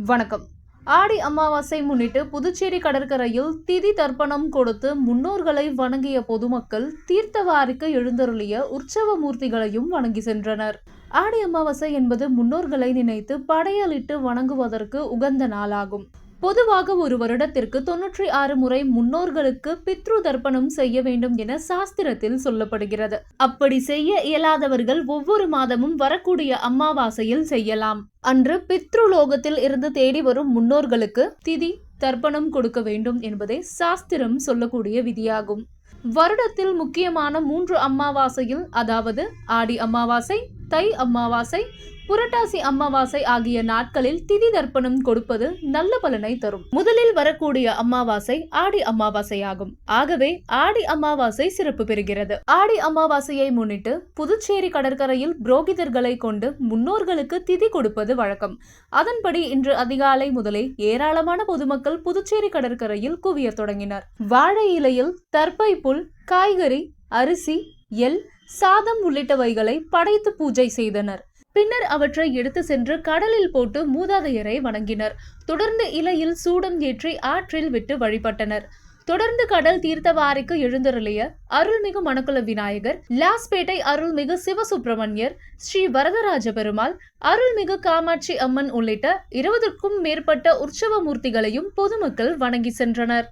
வணக்கம். ஆடி அமாவாசை முன்னிட்டு புதுச்சேரி கடற்கரையில் திதி தர்ப்பணம் கொடுத்து முன்னோர்களை வணங்கிய பொதுமக்கள் தீர்த்தவாரிக்கு எழுந்தருளிய உற்சவ மூர்த்திகளையும் வணங்கி சென்றனர். ஆடி அமாவாசை என்பது முன்னோர்களை நினைத்து படையலிட்டு வணங்குவதற்கு உகந்த நாளாகும். பொதுவாக ஒரு வருடத்திற்கு 96 முறை முன்னோர்களுக்கு பித்ரு தர்ப்பணம் செய்ய வேண்டும் என சாஸ்திரத்தில் சொல்லப்படுகிறது. அப்படி செய்ய இயலாதவர்கள் ஒவ்வொரு மாதமும் வரக்கூடிய அமாவாசையில் செய்யலாம். அன்று பித்ருலோகத்தில் இருந்து தேடி வரும் முன்னோர்களுக்கு திதி தர்ப்பணம் கொடுக்க வேண்டும் என்பதே சாஸ்திரம் சொல்லக்கூடிய விதியாகும். வருடத்தில் முக்கியமான 3 அமாவாசையில், அதாவது ஆடி அமாவாசை, தை அமாவாசை, புரட்டாசி அமாவாசை ஆகிய நாட்களில் திதி தர்ப்பணம் கொடுப்பது நல்ல பலனை தரும். முதலில் வரக்கூடிய அமாவாசை ஆடி அமாவாசையாகும். ஆகவே ஆடி அமாவாசை சிறப்பு பெறுகிறது. ஆடி அமாவாசையை முன்னிட்டு புதுச்சேரி கடற்கரையில் புரோகிதர்களை கொண்டு முன்னோர்களுக்கு திதி கொடுப்பது வழக்கம். அதன்படி இன்று அதிகாலை முதலே ஏராளமான பொதுமக்கள் புதுச்சேரி கடற்கரையில் குவிய தொடங்கினர். வாழை இலையில் தர்ப்பை புல், காய்கறி, அரிசி, எள், சாதம் உள்ளிட்டவைகளை படைத்து பூஜை செய்தனர். பின்னர் அவற்றை எடுத்து சென்று கடலில் போட்டு மூதாதையரை வணங்கினர். தொடர்ந்து இலையில் சூடம் ஏற்றி ஆற்றில் விட்டு வழிபட்டனர். தொடர்ந்து கடல் தீர்த்தவாரிக்கு எழுந்தருளிய அருள்மிகு மணக்குள விநாயகர், லாஸ்பேட்டை அருள்மிகு சிவசுப்பிரமணியர், ஸ்ரீ வரதராஜ பெருமாள், அருள்மிகு காமாட்சி அம்மன் உள்ளிட்ட 20க்கும் மேற்பட்ட உற்சவ மூர்த்திகளையும் பொதுமக்கள் வணங்கி சென்றனர்.